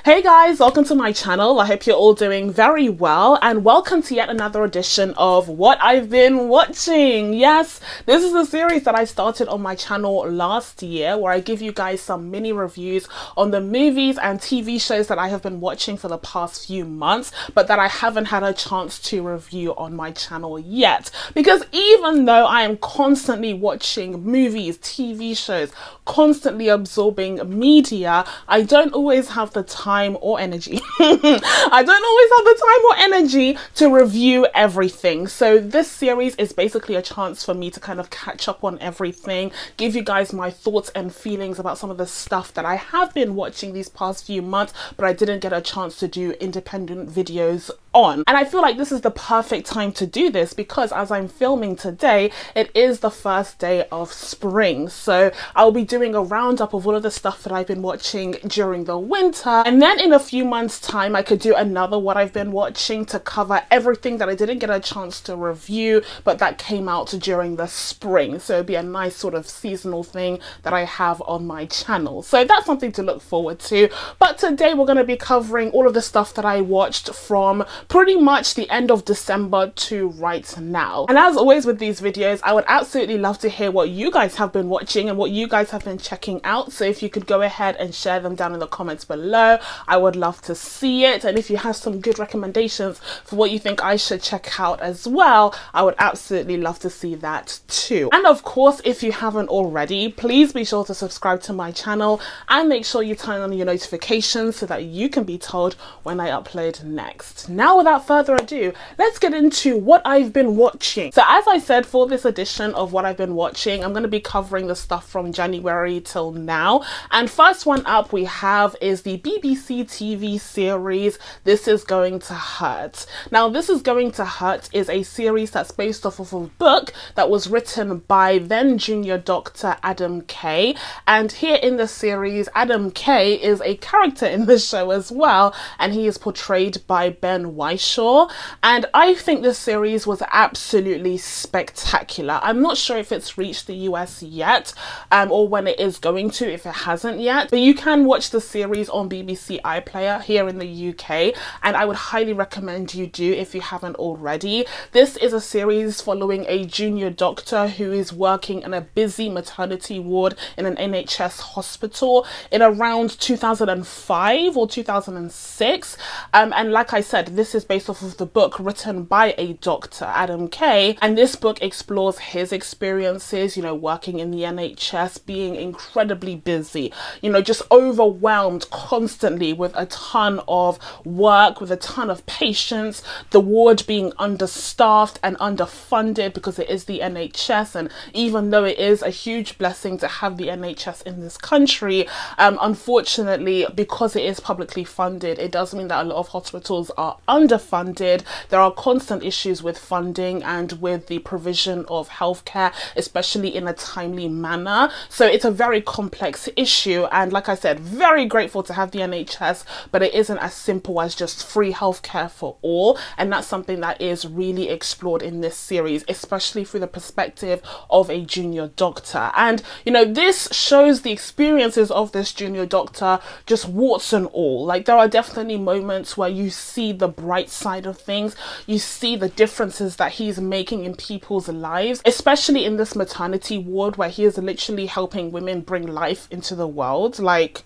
Hey guys, welcome to my channel. I hope you're all doing very well and welcome to yet another edition of What I've Been Watching. Yes, this is a series that I started on my channel last year where I give you guys some mini reviews on the movies and TV shows that I have been watching for the past few months but that I haven't had a chance to review on my channel yet. Because even though I am constantly watching movies, TV shows, constantly absorbing media, I don't always have the time or energy. I don't always have the time or energy to review everything. So this series is basically a chance for me to kind of catch up on everything, give you guys my thoughts and feelings about some of the stuff that I have been watching these past few months, but I didn't get a chance to do independent videos on. And I feel like this is the perfect time to do this because as I'm filming today, it is the first day of spring. So I'll be doing a roundup of all of the stuff that I've been watching during the winter. And then in a few months' time, I could do another What I've Been Watching to cover everything that I didn't get a chance to review, but that came out during the spring. So it'd be a nice sort of seasonal thing that I have on my channel. So that's something to look forward to. But today we're going to be covering all of the stuff that I watched from pretty much the end of December to right now. And as always with these videos, I would absolutely love to hear what you guys have been watching and what you guys have been checking out. So if you could go ahead and share them down in the comments below, I would love to see it. And if you have some good recommendations for what you think I should check out as well, I would absolutely love to see that too. And of course, if you haven't already, please be sure to subscribe to my channel and make sure you turn on your notifications so that you can be told when I upload next. Now, without further ado, let's get into what I've been watching. So as I said, for this edition of What I've Been Watching, I'm going to be covering the stuff from January till now. And first one up we have is the BBC TV series This Is Going to Hurt. Now, This Is Going to Hurt is a series that's based off of a book that was written by then junior doctor Adam Kay. And here in the series, Adam Kay is a character in the show as well, and he is portrayed by Ben Whishaw. And I think this series was absolutely spectacular. I'm not sure if it's reached the US yet, or when it is going to, if it hasn't yet, but you can watch the series on BBC iPlayer here in the UK, and I would highly recommend you do if you haven't already. This is a series following a junior doctor who is working in a busy maternity ward in an NHS hospital in around 2005 or 2006, and like I said, this is based off of the book written by a doctor, Adam Kay, and this book explores his experiences, you know, working in the NHS, being incredibly busy, you know, just overwhelmed constantly with a ton of work, with a ton of patients, the ward being understaffed and underfunded because it is the NHS, and even though it is a huge blessing to have the NHS in this country, unfortunately, because it is publicly funded, it does mean that a lot of hospitals are underfunded. There are constant issues with funding and with the provision of healthcare, especially in a timely manner. So it's a very complex issue, and like I said, very grateful to have the NHS, but it isn't as simple as just free healthcare for all, and that's something that is really explored in this series, especially through the perspective of a junior doctor. And you know, this shows the experiences of this junior doctor, just warts and all. Like, there are definitely moments where you see the bright side of things, you see the differences that he's making in people's lives, especially in this maternity ward where he is literally helping women bring life into the world. Like,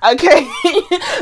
okay,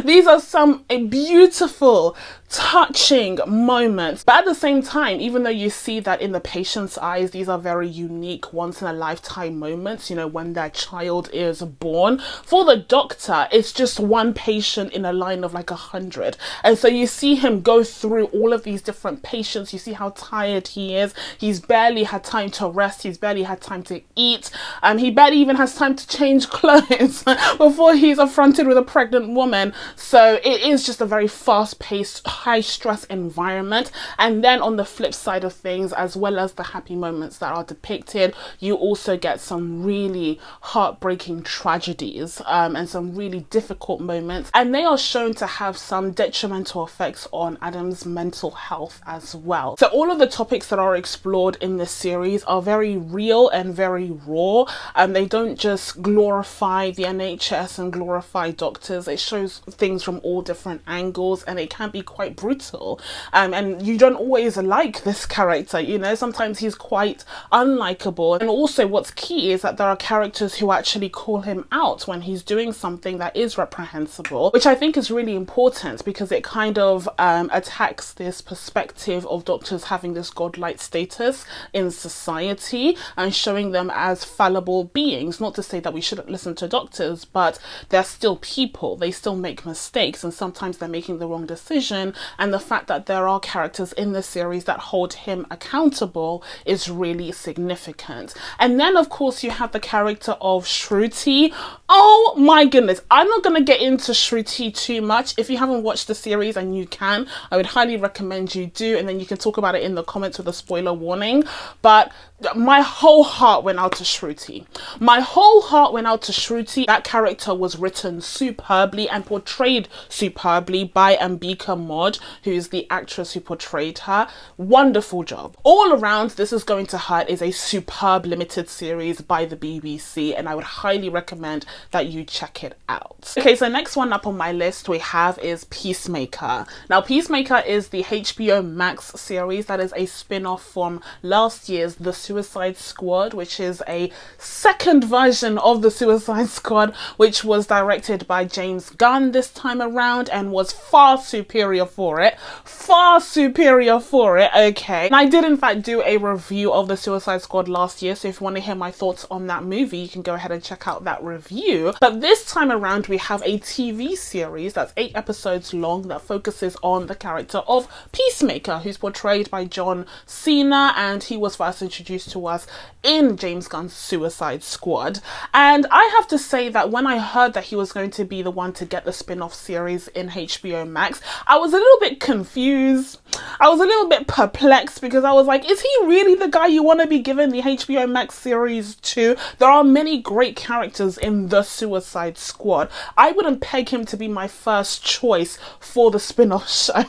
these are some beautiful, touching moments, but at the same time, even though you see that in the patient's eyes, these are very unique, once in a lifetime moments, you know, when their child is born. For the doctor, it's just one patient in a line of like 100, and so you see him go through all of these different patients. You see how tired he is. He's barely had time to rest, he's barely had time to eat, he barely even has time to change clothes before he's affronted with a pregnant woman. So it is just a very fast-paced, high stress environment. And then on the flip side of things, as well as the happy moments that are depicted, you also get some really heartbreaking tragedies and some really difficult moments, and they are shown to have some detrimental effects on Adam's mental health as well. So all of the topics that are explored in this series are very real and very raw, and they don't just glorify the NHS and glorify doctors. It shows things from all different angles, and it can be quite brutal, and you don't always like this character, you know, sometimes he's quite unlikable. And also what's key is that there are characters who actually call him out when he's doing something that is reprehensible, which I think is really important because it kind of attacks this perspective of doctors having this godlike status in society and showing them as fallible beings. Not to say that we shouldn't listen to doctors, but they're still people, they still make mistakes, and sometimes they're making the wrong decision, and the fact that there are characters in the series that hold him accountable is really significant. And then of course you have the character of Shruti. Oh my goodness, I'm not going to get into Shruti too much. If you haven't watched the series, and you can, I would highly recommend you do, and then you can talk about it in the comments with a spoiler warning. But my whole heart went out to Shruti. My whole heart went out to Shruti. That character was written superbly and portrayed superbly by Ambika Mod, who is the actress who portrayed her. Wonderful job. All around, This Is Going to Hurt is a superb limited series by the BBC, and I would highly recommend that you check it out. Okay, so next one up on my list we have is Peacemaker. Now, Peacemaker is the HBO Max series that is a spin-off from last year's The Suicide Squad, which is a second version of The Suicide Squad, which was directed by James Gunn this time around and was far superior for it. Far superior for it, okay. And I did in fact do a review of The Suicide Squad last year, so if you want to hear my thoughts on that movie, you can go ahead and check out that review. But this time around we have a TV series that's 8 episodes long that focuses on the character of Peacemaker, who's portrayed by John Cena, and he was first introduced to us in James Gunn's Suicide Squad. And I have to say that when I heard that he was going to be the one to get the spin-off series in HBO Max, I was a little bit confused. I was a little bit perplexed because I was like, is he really the guy you want to be given the HBO Max series to? There are many great characters in the Suicide Squad. I wouldn't peg him to be my first choice for the spin-off show.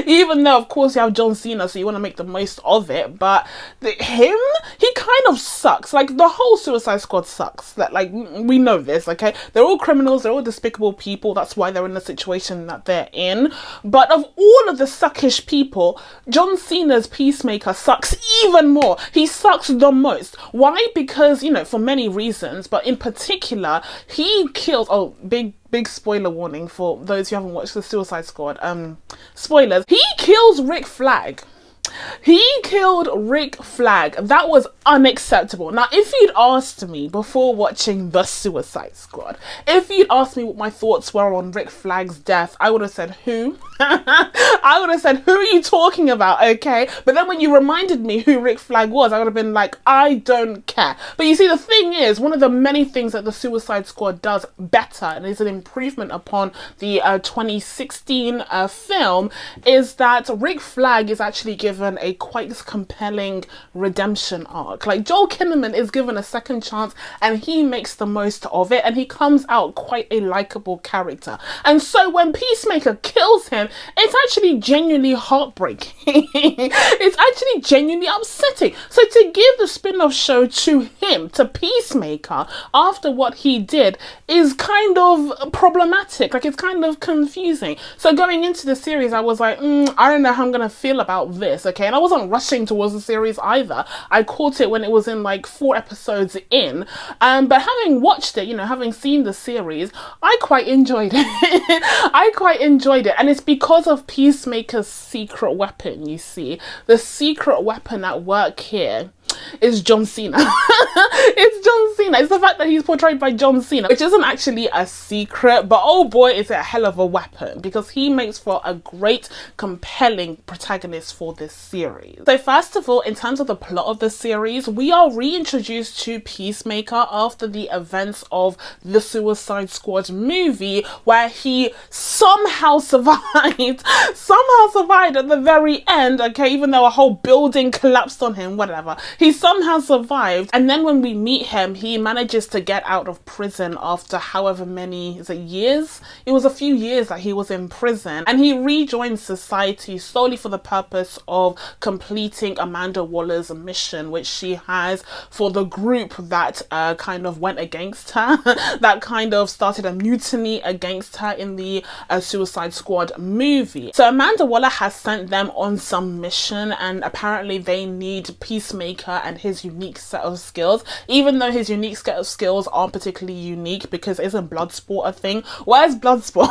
Even though of course you have John Cena, so you want to make the most of it, but he kind of sucks. Like, the whole Suicide Squad sucks. That, like, we know this, okay? They're all criminals, they're all despicable people, that's why they're in the situation that they're in. But of all of the suckish people, John Cena's Peacemaker sucks even more. He sucks the most. Why? Because, you know, for many reasons, but in particular, he kills, oh, big spoiler warning for those who haven't watched the Suicide Squad, spoilers. He kills Rick Flag. He killed Rick Flag. That was unacceptable. Now, if you'd asked me before watching The Suicide Squad, if you'd asked me what my thoughts were on Rick Flag's death, I would have said, who? I would have said, who are you talking about, okay? But then when you reminded me who Rick Flag was, I would have been like, I don't care. But you see, the thing is, one of the many things that The Suicide Squad does better, and is an improvement upon the 2016 film, is that Rick Flag is actually given a quite compelling redemption arc. Like, Joel Kinnaman is given a second chance and he makes the most of it, and he comes out quite a likable character. And so when Peacemaker kills him, it's actually genuinely heartbreaking. It's actually genuinely upsetting. So to give the spin-off show to him, to Peacemaker, after what he did, is kind of problematic. Like, it's kind of confusing. So going into the series, I was like, I don't know how I'm gonna feel about this, okay? And I wasn't rushing towards the series either. I caught it when it was in like 4 episodes in. But having watched it, you know, having seen the series, I quite enjoyed it. I quite enjoyed it. And it's because of Peacemaker's secret weapon, you see. The secret weapon at work here is John Cena. It's John Cena. It's the fact that he's portrayed by John Cena, which isn't actually a secret, but oh boy, is it a hell of a weapon, because he makes for a great, compelling protagonist for this series. So first of all, in terms of the plot of the series, we are reintroduced to Peacemaker after the events of the Suicide Squad movie, where he somehow survived at the very end, okay, even though a whole building collapsed on him, whatever. He somehow survived, and then when we meet him, he manages to get out of prison after however many, is it years? It was a few years that he was in prison, and he rejoins society solely for the purpose of completing Amanda Waller's mission, which she has for the group that kind of went against her, that kind of started a mutiny against her in the Suicide Squad movie. So Amanda Waller has sent them on some mission, and apparently they need Peacemaker and his unique set of skills, even though his unique set of skills aren't particularly unique, because isn't Bloodsport a thing? Where's Bloodsport?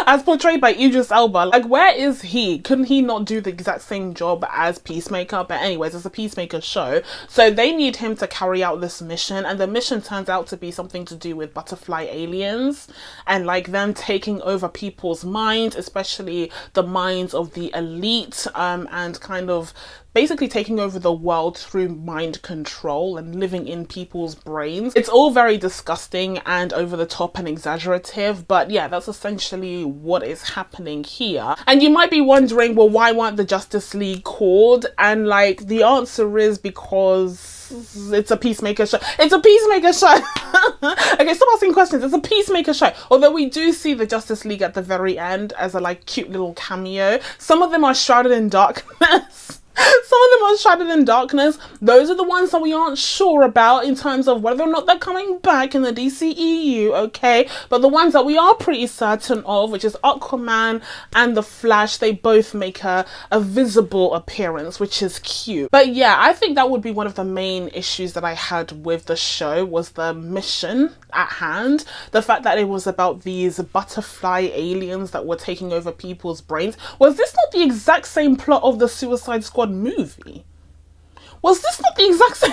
As portrayed by Idris Elba, like, where is he? Couldn't he not do the exact same job as Peacemaker? But anyways, it's a Peacemaker show, so they need him to carry out this mission, and the mission turns out to be something to do with butterfly aliens and like them taking over people's minds, especially the minds of the elite, and kind of basically taking over the world through mind control and living in people's brains. It's all very disgusting and over the top and exaggerative, but yeah, that's essentially what is happening here. And you might be wondering, well, why weren't the Justice League called? And like, the answer is because it's a Peacemaker show. It's a Peacemaker show. Okay, stop asking questions. It's a Peacemaker show. Although we do see the Justice League at the very end as a like cute little cameo. Some of them are shrouded in darkness. Some of them are shrouded in darkness. Those are the ones that we aren't sure about in terms of whether or not they're coming back in the DCEU, okay? But the ones that we are pretty certain of, which is Aquaman and the Flash, they both make a visible appearance, which is cute. But yeah, I think that would be one of the main issues that I had with the show, was the mission at hand. The fact that it was about these butterfly aliens that were taking over people's brains. Was this not the exact same plot of the Suicide Squad movie? Was this not the exact same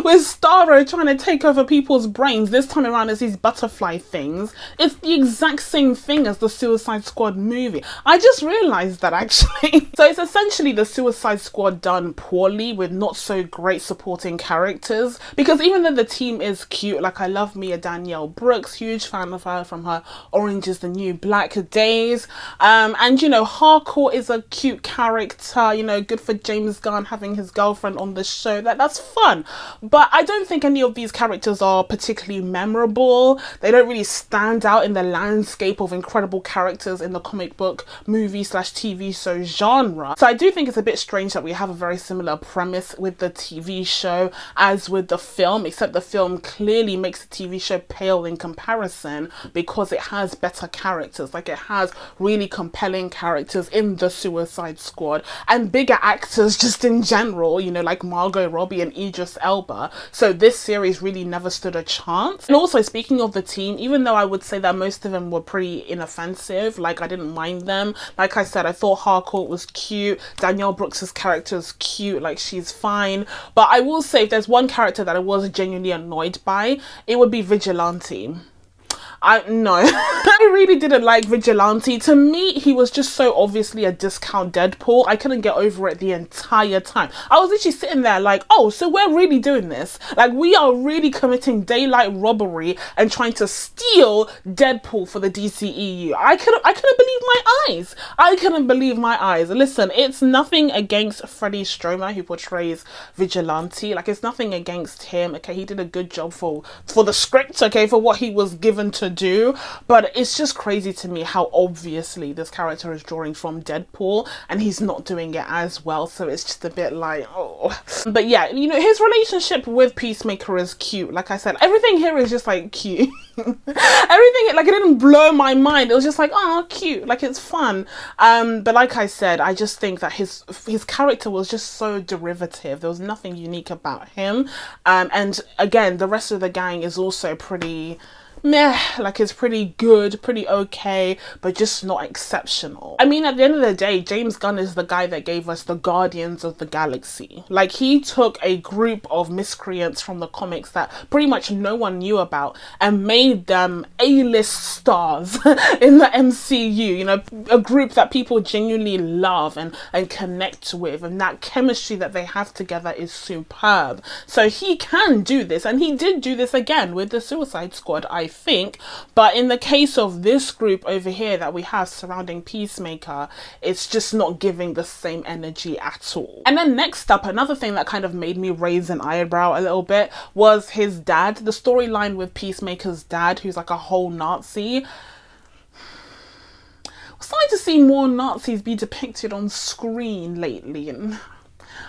with Starro trying to take over people's brains? This time around, as these butterfly things. It's the exact same thing as the Suicide Squad movie. I just realised that, actually. So it's essentially the Suicide Squad done poorly, with not so great supporting characters. Because even though the team is cute, like I love Mia Danielle Brooks, huge fan of her from her Orange is the New Black days. And you know, Harcourt is a cute character, you know, good for James Gunn having his girlfriend on the show. That's fun, but I don't think any of these characters are particularly memorable. They don't really stand out in the landscape of incredible characters in the comic book, movie / TV show genre. So I do think it's a bit strange that we have a very similar premise with the TV show as with the film, except the film clearly makes the TV show pale in comparison because it has better characters. Like, it has really compelling characters in the Suicide Squad and bigger actors just in general, you know, like Margot Robbie and Idris Elba. So this series really never stood a chance. And also, speaking of the team, even though I would say that most of them were pretty inoffensive, like I didn't mind them. Like I said, I thought Harcourt was cute. Danielle Brooks's character is cute, like she's fine. But I will say, if there's one character that I was genuinely annoyed by, it would be Vigilante. No, I really didn't like Vigilante. To me, he was just so obviously a discount Deadpool. I couldn't get over it the entire time. I was literally sitting there like, oh, so we're really doing this? Like, we are really committing daylight robbery and trying to steal Deadpool for the DCEU. I couldn't believe my eyes. I couldn't believe my eyes. Listen, it's nothing against Freddie Stromer, who portrays Vigilante. Like, it's nothing against him. Okay, he did a good job for the script, okay, for what he was given to do, but it's just crazy to me how obviously this character is drawing from Deadpool and he's not doing it as well. So it's just a bit like, oh. But yeah, you know, his relationship with Peacemaker is cute. Like I said, everything here is just like cute. Everything, like, it didn't blow my mind. It was just like, oh, cute, like, it's fun. But like I said, I just think that his character was just so derivative. There was nothing unique about him. And again, the rest of the gang is also pretty meh, like it's pretty good, pretty okay, but just not exceptional. I mean, at the end of the day, James Gunn is the guy that gave us the Guardians of the Galaxy. Like, he took a group of miscreants from the comics that pretty much no one knew about and made them A-list stars in the MCU, you know, a group that people genuinely love and connect with, and that chemistry that they have together is superb. So he can do this, and he did do this again with the Suicide Squad, I think. But in the case of this group over here that we have surrounding Peacemaker, it's just not giving the same energy at all. And then next up, another thing that kind of made me raise an eyebrow a little bit was his dad, the storyline with Peacemaker's dad, who's like a whole Nazi. We're starting to see more Nazis be depicted on screen lately, and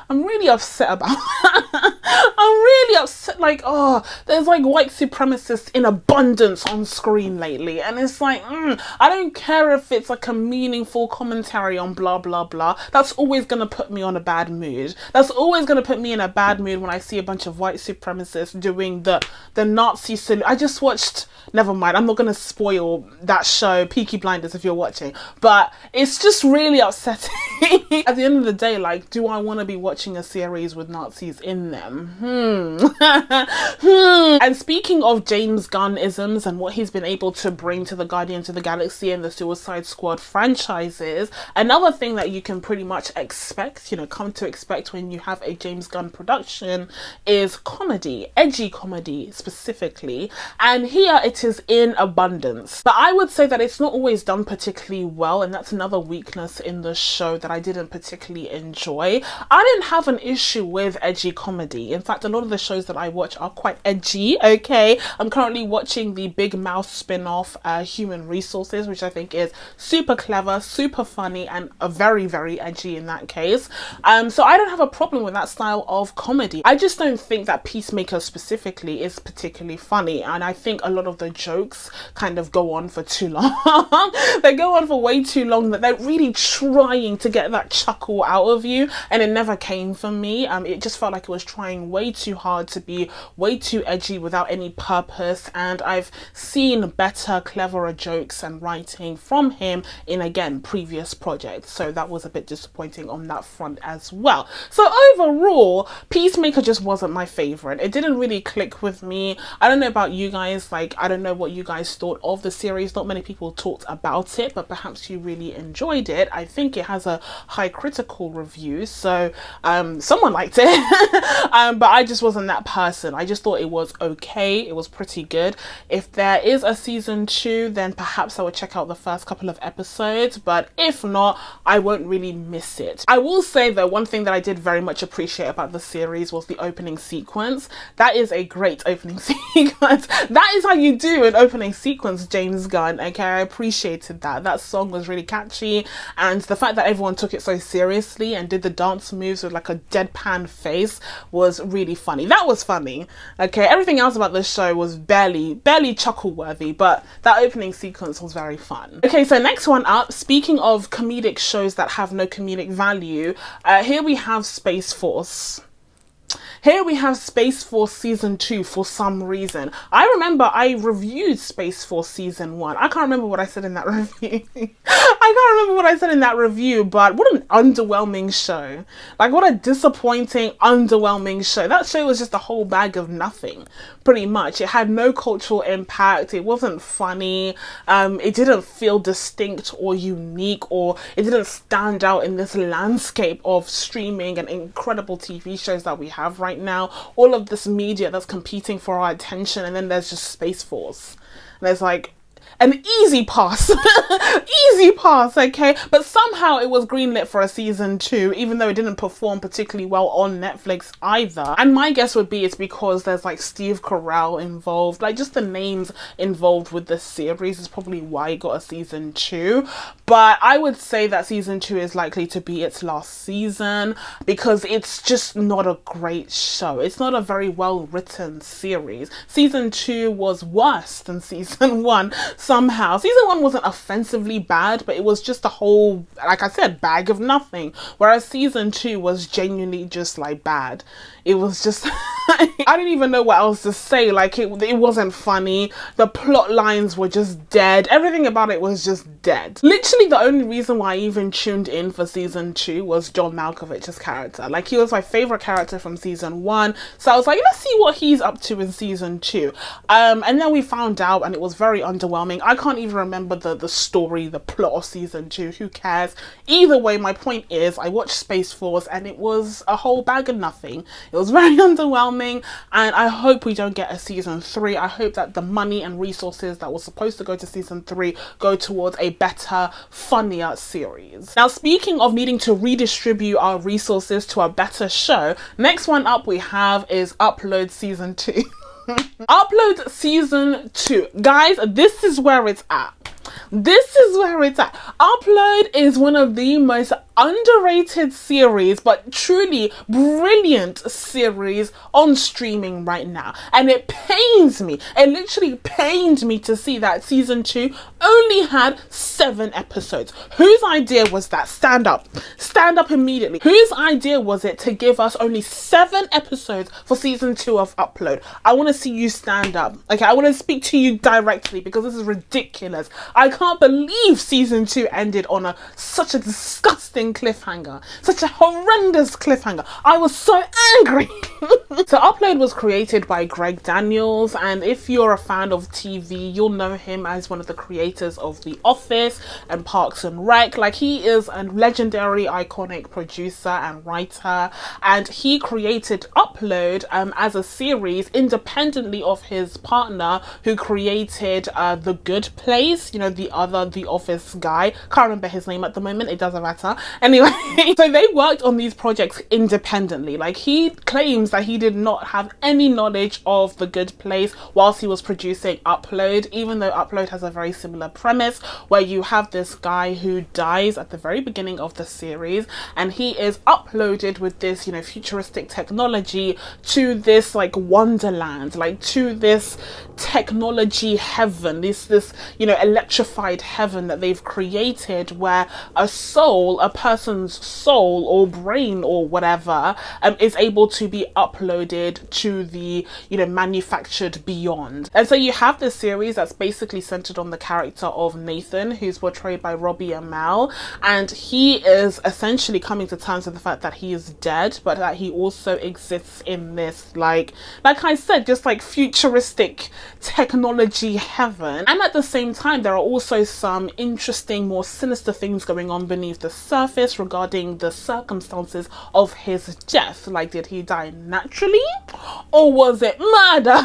I'm really upset about that. I'm really upset. Like, oh, there's like white supremacists in abundance on screen lately. And it's like, I don't care if it's like a meaningful commentary on blah, blah, blah. That's always going to put me on a bad mood. That's always going to put me in a bad mood when I see a bunch of white supremacists doing the Nazi salute. I just watched, never mind, I'm not going to spoil that show, Peaky Blinders, if you're watching. But it's just really upsetting. At the end of the day, like, do I want to be watching a series with Nazis in them? And speaking of James Gunn-isms and what he's been able to bring to the Guardians of the Galaxy and the Suicide Squad franchises, another thing that you can pretty much expect, you know, come to expect when you have a James Gunn production is comedy, edgy comedy specifically. And here it is in abundance. But I would say that it's not always done particularly well, and that's another weakness in the show that I didn't particularly enjoy. I didn't have an issue with edgy comedy. In fact, a lot of the shows that I watch are quite edgy, okay? I'm currently watching the Big Mouth spin-off, Human Resources, which I think is super clever, super funny, and very, very edgy in that case. So I don't have a problem with that style of comedy. I just don't think that Peacemaker specifically is particularly funny, and I think a lot of the jokes kind of go on for too long. They go on for way too long, that they're really trying to get that chuckle out of you, and it never came for me. It just felt like it was trying way too hard to be way too edgy without any purpose, and I've seen better, cleverer jokes and writing from him in, again, previous projects, so that was a bit disappointing on that front as well. So overall, Peacemaker just wasn't my favorite. It didn't really click with me. I don't know about you guys, like, I don't know what you guys thought of the series. Not many people talked about it, but perhaps you really enjoyed it. I think it has a high critical review, so someone liked it. But I just wasn't that person. I just thought it was okay. It was pretty good. If there is a season 2, then perhaps I would check out the first couple of episodes, but if not, I won't really miss it. I will say though, one thing that I did very much appreciate about the series was the opening sequence. That is a great opening sequence. That is how you do an opening sequence, James Gunn, okay? I appreciated that. That song was really catchy, and the fact that everyone took it so seriously and did the dance moves with like a deadpan face was really funny. That was funny, okay? Everything else about this show was barely chuckle worthy, but that opening sequence was very fun. Okay, so next one up, speaking of comedic shows that have no comedic value, here we have Space Force. Here we have Space Force Season 2 for some reason. I remember I reviewed Space Force Season 1. I can't remember what I said in that review. I can't remember what I said in that review, but what an underwhelming show. Like, what a disappointing, underwhelming show. That show was just a whole bag of nothing, pretty much. It had no cultural impact. It wasn't funny. It didn't feel distinct or unique, or it didn't stand out in this landscape of streaming and incredible TV shows that we have right now. All of this media that's competing for our attention, and then there's just Space Force. And there's like an easy pass. Easy pass, okay? But somehow it was greenlit for a season 2, even though it didn't perform particularly well on Netflix either. And my guess would be it's because there's like Steve Carell involved. Like, just the names involved with the series is probably why it got a season 2. But I would say that season 2 is likely to be its last season, because it's just not a great show. It's not a very well written series. Season 2 was worse than season 1 somehow. Season 1 wasn't offensively bad, but it was just a whole, like I said, bag of nothing. Whereas season 2 was genuinely just like bad. It was just I didn't even know what else to say. Like, it wasn't funny. The plot lines were just dead. Everything about it was just dead. Literally, the only reason why I even tuned in for season 2 was John Malkovich's character. Like, he was my favorite character from season 1. So I was like, let's see what he's up to in season 2. And then we found out, and it was very underwhelming. I can't even remember the story, the plot of season 2. Who cares? Either way, my point is, I watched Space Force and it was a whole bag of nothing. It was very underwhelming, and I hope we don't get a season 3. I hope that the money and resources that was supposed to go to season 3 go towards a better, funnier series. Now, speaking of needing to redistribute our resources to a better show, next one up we have is Upload season 2. Upload season 2. Guys, this is where it's at. This is where it's at. Upload is one of the most underrated series, but truly brilliant series on streaming right now. And it pains me. It literally pained me to see that season 2 only had 7 episodes. Whose idea was that? Stand up. Stand up immediately. Whose idea was it to give us only 7 episodes for season 2 of Upload? I want to see you stand up. Okay, I want to speak to you directly because this is ridiculous. I can't believe season 2 ended on such a disgusting cliffhanger, such a horrendous cliffhanger. I was so angry. So Upload was created by Greg Daniels, and if you're a fan of TV, you'll know him as one of the creators of The Office and Parks and Rec. Like, he is a legendary, iconic producer and writer, and he created Upload as a series independently of his partner who created The Good Place, you know, the other The Office guy. Can't remember his name at the moment, it doesn't matter. Anyway, so they worked on these projects independently. Like, he claims that he did not have any knowledge of The Good Place whilst he was producing Upload, even though Upload has a very similar premise where you have this guy who dies at the very beginning of the series, and he is uploaded with this, you know, futuristic technology to this like wonderland, like to this technology heaven, this you know, electrified heaven that they've created, where a soul, a person's soul or brain or whatever, is able to be uploaded to the, you know, manufactured beyond. And so you have this series that's basically centered on the character of Nathan, who's portrayed by Robbie Amell, and he is essentially coming to terms with the fact that he is dead, but that he also exists in this like I said, just like futuristic technology heaven. And at the same time, there are also some interesting, more sinister things going on beneath the surface regarding the circumstances of his death. Like, did he die naturally or was it murder?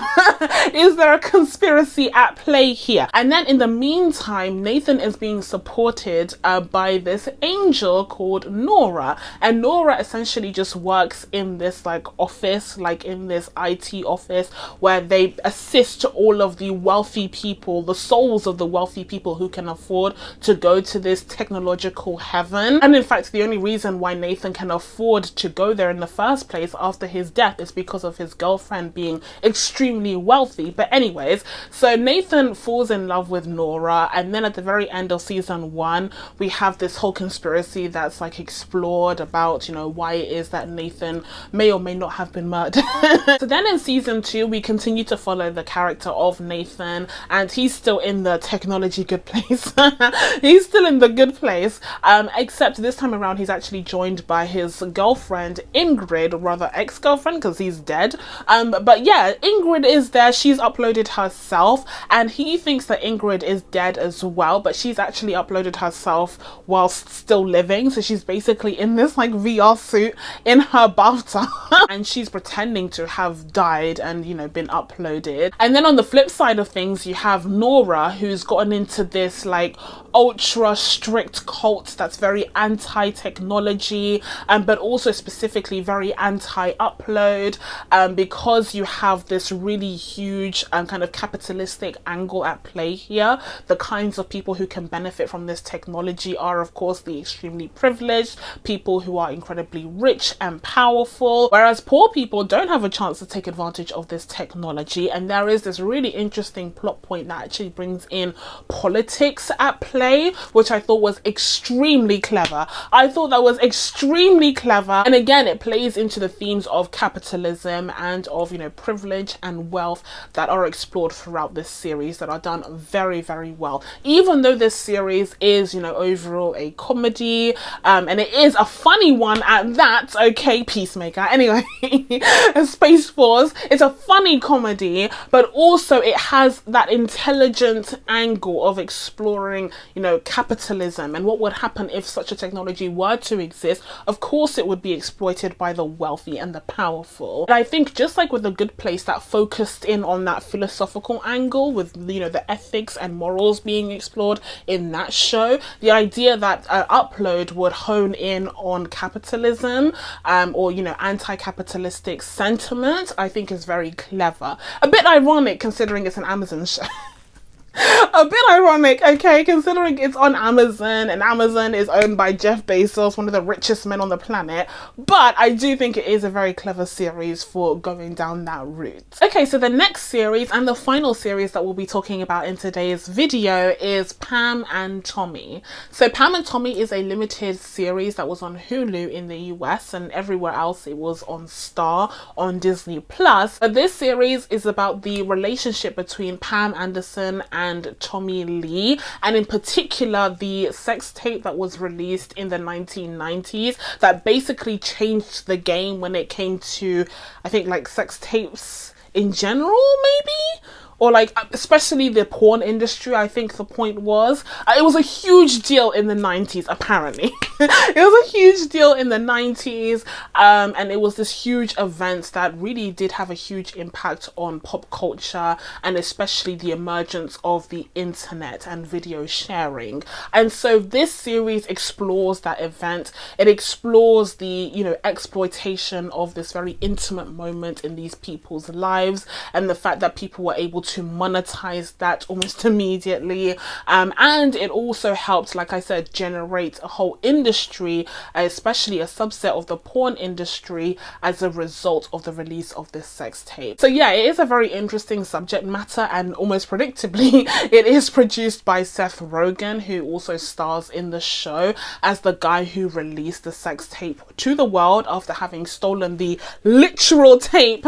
Is there a conspiracy at play here? And then in the meantime, Nathan is being supported by this angel called Nora, and Nora essentially just works in this like office, like in this IT office where they assist all of the wealthy people, the souls of the wealthy people who can afford to go to this technological heaven. And in fact, the only reason why Nathan can afford to go there in the first place after his death is because of his girlfriend being extremely wealthy. But anyways, so Nathan falls in love with Nora, and then at the very end of season 1 we have this whole conspiracy that's like explored about, you know, why it is that Nathan may or may not have been murdered. So then in season 2 we continue to follow the character of Nathan, and he's still in the technology good place. He's still in the good place, except this time around he's actually joined by his girlfriend Ingrid, or rather ex-girlfriend because he's dead. But yeah, Ingrid is there. She's uploaded herself, and he thinks that Ingrid is dead as well, but she's actually uploaded herself whilst still living. So she's basically in this like VR suit in her bathtub and she's pretending to have died and, you know, been uploaded. And then on the flip side of things, you have Nora, who's gotten into this like ultra strict cult that's very anti-technology, but also specifically very anti-upload, because you have this really huge kind of capitalistic angle at play here. The kinds of people who can benefit from this technology are of course the extremely privileged, people who are incredibly rich and powerful, whereas poor people don't have a chance to take advantage of this technology. And there is this really interesting plot point that actually brings in politics at play say, which I thought was extremely clever. I thought that was extremely clever. And again, it plays into the themes of capitalism and of, you know, privilege and wealth that are explored throughout this series, that are done very, very well. Even though this series is, you know, overall a comedy, and it is a funny one at that, okay, Peacemaker. Anyway, Space Force, it's a funny comedy, but also it has that intelligent angle of exploring, you know, capitalism and what would happen if such a technology were to exist. Of course, it would be exploited by the wealthy and the powerful. And I think just like with The Good Place, that focused in on that philosophical angle with, you know, the ethics and morals being explored in that show, the idea that Upload would hone in on capitalism, or, you know, anti-capitalistic sentiment, I think is very clever. A bit ironic considering it's an Amazon show. A bit ironic, okay, considering it's on Amazon and Amazon is owned by Jeff Bezos, one of the richest men on the planet. But I do think it is a very clever series for going down that route. Okay, so the next series and the final series that we'll be talking about in today's video is Pam and Tommy. So Pam and Tommy is a limited series that was on Hulu in the US, and everywhere else it was on Star on Disney Plus. But this series is about the relationship between Pam Anderson and Tommy Lee, and in particular the sex tape that was released in the 1990s that basically changed the game when it came to, I think, like sex tapes in general, maybe, or like especially the porn industry. I think the point was it was a huge deal in the 90s, apparently. It was a huge deal in the 90s, and it was this huge event that really did have a huge impact on pop culture, and especially the emergence of the internet and video sharing. And so this series explores that event. It explores the, you know, exploitation of this very intimate moment in these people's lives, and the fact that people were able to monetize that almost immediately. And it also helped, like I said, generate a whole industry, especially a subset of the porn industry, as a result of the release of this sex tape. So yeah, it is a very interesting subject matter, and almost predictably it is produced by Seth Rogen, who also stars in the show as the guy who released the sex tape to the world after having stolen the literal tape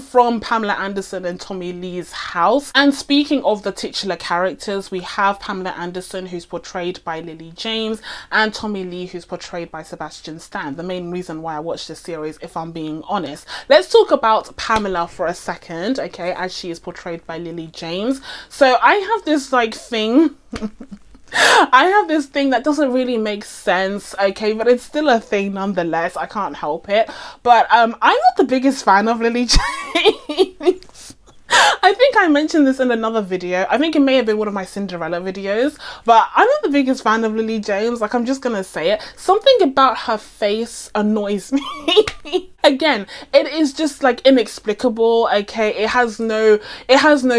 from Pamela Anderson and Tommy Lee's house. And speaking of the titular characters, we have Pamela Anderson, who's portrayed by Lily James, and Tommy Lee, who's portrayed by Sebastian Stan. The main reason why I watched this series, if I'm being honest. Let's talk about Pamela for a second, okay, as she is portrayed by Lily James. So I have this like thing I have this thing that doesn't really make sense, okay, but it's still a thing nonetheless. I can't help it. But I'm not the biggest fan of Lily James. I think I mentioned this in another video. I think it may have been one of my Cinderella videos, but I'm not the biggest fan of Lily James. Like, I'm just gonna say it. Something about her face annoys me. Again, it is just like inexplicable, okay? It has no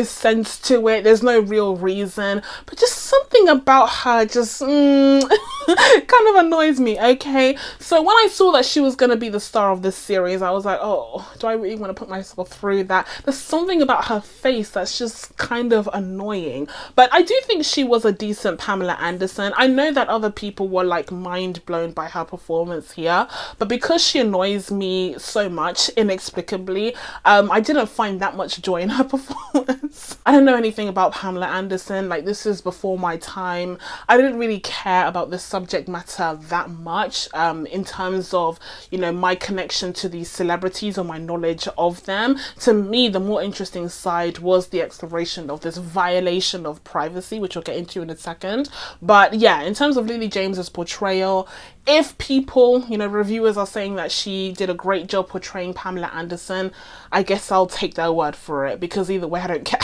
sense to it. There's no real reason, but just something about her just kind of annoys me, okay? So when I saw that she was gonna be the star of this series, I was like, oh, do I really want to put myself through that? There's something about her face that's just kind of annoying. But I do think she was a decent Pamela Anderson. I know that other people were like mind blown by her performance here, but because she annoys me so much inexplicably, I didn't find that much joy in her performance. I don't know anything about Pamela Anderson. Like, this is before my time. I didn't really care about this subject matter that much in terms of, you know, my connection to these celebrities or my knowledge of them. To me, the more interesting side was the exploration of this violation of privacy, which we'll get into in a second. But yeah, in terms of Lily James's portrayal, if people, you know, reviewers are saying that she did a great job portraying Pamela Anderson, I guess I'll take their word for it, because either way I don't care.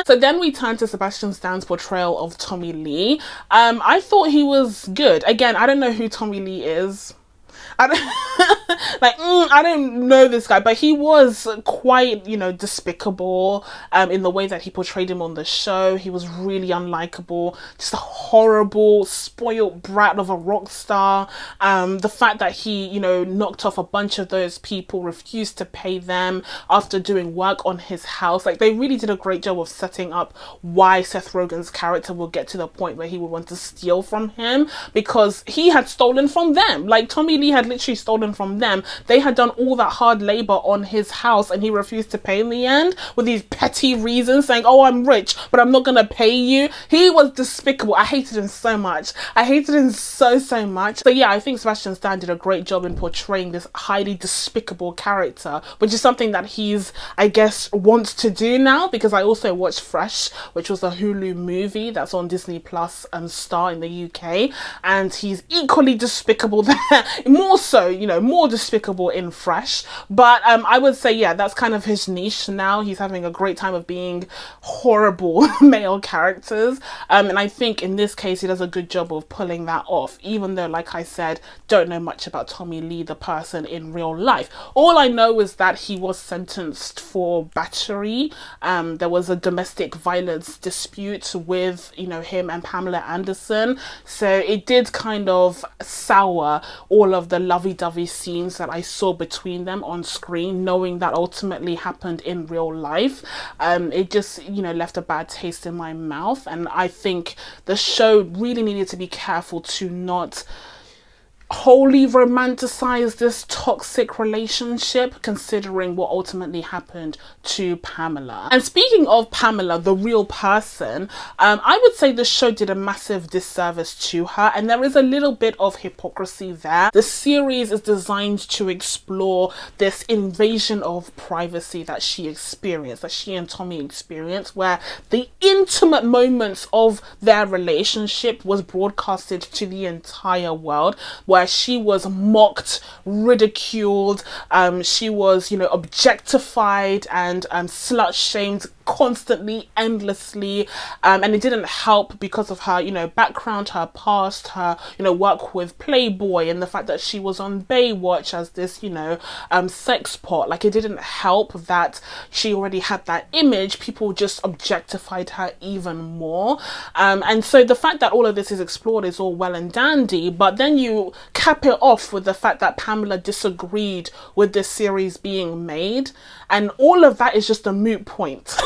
So then we turn to Sebastian Stan's portrayal of Tommy Lee. I thought he was good. Again, I don't know who Tommy Lee is. Like, I don't know this guy, but he was quite, you know, despicable in the way that he portrayed him on the show. He was really unlikable, just a horrible, spoiled brat of a rock star. The fact that he, you know, knocked off a bunch of those people, refused to pay them after doing work on his house. Like, they really did a great job of setting up why Seth Rogen's character will get to the point where he would want to steal from him, because he had stolen from them. Like, Tommy Lee had literally stolen from them. They had done all that hard labor on his house and he refused to pay in the end with these petty reasons, saying, oh, I'm rich, but I'm not gonna pay you. He was despicable. I hated him so much. I hated him so much. So yeah, I think Sebastian Stan did a great job in portraying this highly despicable character, which is something that he's, I guess, wants to do now, because I also watched Fresh, which was a Hulu movie that's on Disney Plus Star in the UK, and he's equally despicable there. More so, you know, more despicable in Fresh. But I would say, yeah, that's kind of his niche now. He's having a great time of being horrible male characters. And I think in this case, he does a good job of pulling that off, even though, like I said, don't know much about Tommy Lee, the person, in real life. All I know is that he was sentenced for battery. There was a domestic violence dispute with, you know, him and Pamela Anderson. So it did kind of sour all of the lovey-dovey scenes that I saw between them on screen, knowing that ultimately happened in real life. It just, you know, left a bad taste in my mouth, and I think the show really needed to be careful to not wholly romanticize this toxic relationship, considering what ultimately happened to Pamela. And speaking of Pamela, the real person, I would say the show did a massive disservice to her, and there is a little bit of hypocrisy there. The series is designed to explore this invasion of privacy that she experienced, that she and Tommy experienced, where the intimate moments of their relationship was broadcasted to the entire world, where she was mocked, ridiculed, she was, you know, objectified and slut shamed constantly, endlessly, and it didn't help because of her, you know, background, her past, her, you know, work with Playboy, and the fact that she was on Baywatch as this, you know, sex pot. Like, it didn't help that she already had that image. People just objectified her even more, and so the fact that all of this is explored is all well and dandy, but then you cap it off with the fact that Pamela disagreed with this series being made, and all of that is just a moot point.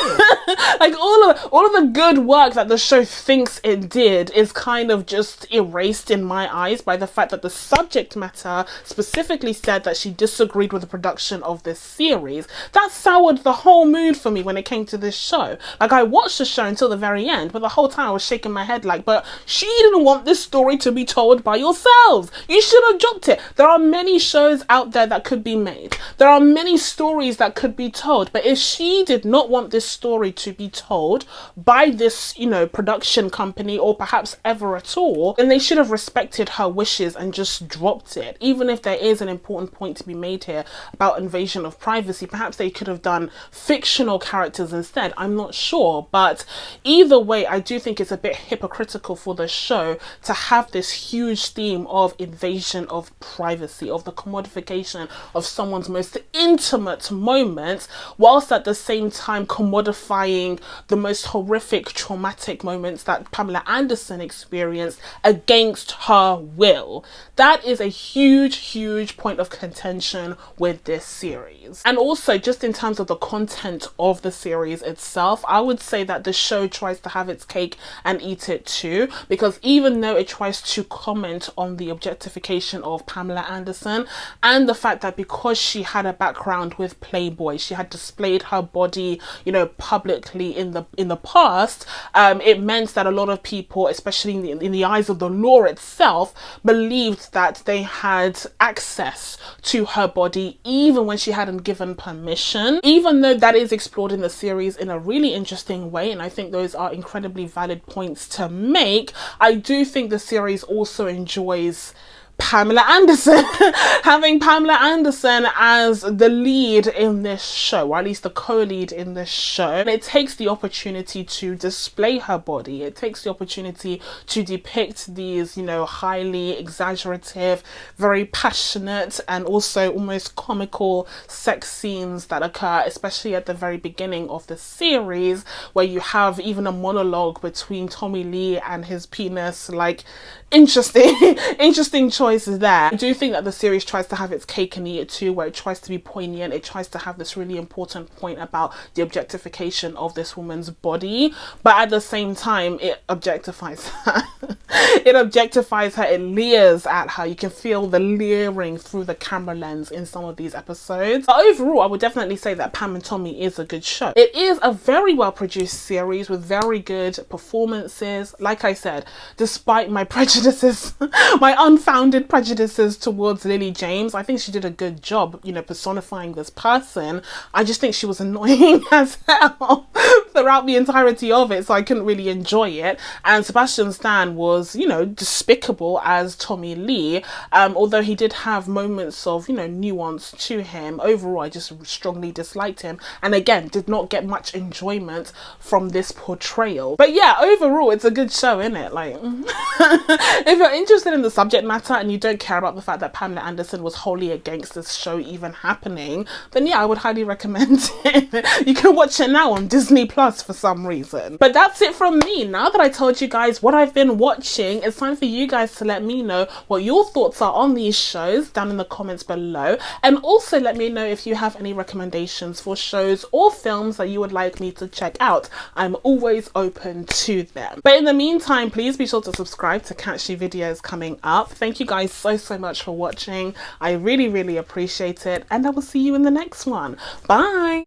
Like, all of the good work that the show thinks it did is kind of just erased in my eyes by the fact that the subject matter specifically said that she disagreed with the production of this series. That soured the whole mood for me when it came to this show. Like, I watched the show until the very end, but the whole time I was shaking my head like, but she didn't want this story to be told by yourselves. You should have dropped it. There are many shows out there that could be made. There are many stories that could be told, but if she did not want this story to be told by this, you know, production company, or perhaps ever at all, then they should have respected her wishes and just dropped it. Even if there is an important point to be made here about invasion of privacy, perhaps they could have done fictional characters instead. I'm not sure, but either way, I do think it's a bit hypocritical for the show to have this huge theme of invasion of privacy, of the commodification of someone's most intimate moments, whilst at the same time commodifying the most horrific, traumatic moments that Pamela Anderson experienced against her will. That is a huge point of contention with this series. And also, just in terms of the content of the series itself, I would say that the show tries to have its cake and eat it too, because even though it tries to comment on the objectification of Pamela Anderson and the fact that because she had a background with Playboy, she had displayed her body, you know, publicly in the past, it meant that a lot of people, especially in the eyes of the law itself, believed that they had access to her body even when she hadn't given permission. Even though that is explored in the series in a really interesting way, and I think those are incredibly valid points to make, I do think the series also enjoys Pamela Anderson. Having Pamela Anderson as the lead in this show, or at least the co-lead in this show. And it takes the opportunity to display her body. It takes the opportunity to depict these, you know, highly exaggerative, very passionate, and also almost comical sex scenes that occur, especially at the very beginning of the series, where you have even a monologue between Tommy Lee and his penis. Like, interesting choices there. I do think that the series tries to have its cake and eat it too, where it tries to be poignant. It tries to have this really important point about the objectification of this woman's body, but at the same time it objectifies her. It objectifies her, it leers at her. You can feel the leering through the camera lens in some of these episodes. But overall, I would definitely say that Pam and Tommy is a good show. It is a very well produced series with very good performances. Like I said, despite my prejudices, my unfounded prejudices towards Lily James, I think she did a good job, you know, personifying this person. I just think she was annoying as hell throughout the entirety of it, so I couldn't really enjoy it. And Sebastian Stan was, you know, despicable as Tommy Lee, although he did have moments of, you know, nuance to him. Overall, I just strongly disliked him, and again, did not get much enjoyment from this portrayal. But yeah, overall, it's a good show, isn't it? Like, if you're interested in the subject matter and you don't care about the fact that Pamela Anderson was wholly against this show even happening, then yeah, I would highly recommend it. You can watch it now on Disney Plus for some reason. But that's it from me. Now that I told you guys what I've been watching, it's time for you guys to let me know what your thoughts are on these shows down in the comments below, and also let me know if you have any recommendations for shows or films that you would like me to check out. I'm always open to them. But in the meantime, please be sure to subscribe to catch new videos coming up. Thank you guys so much for watching. I really appreciate it, and I will see you in the next one. Bye.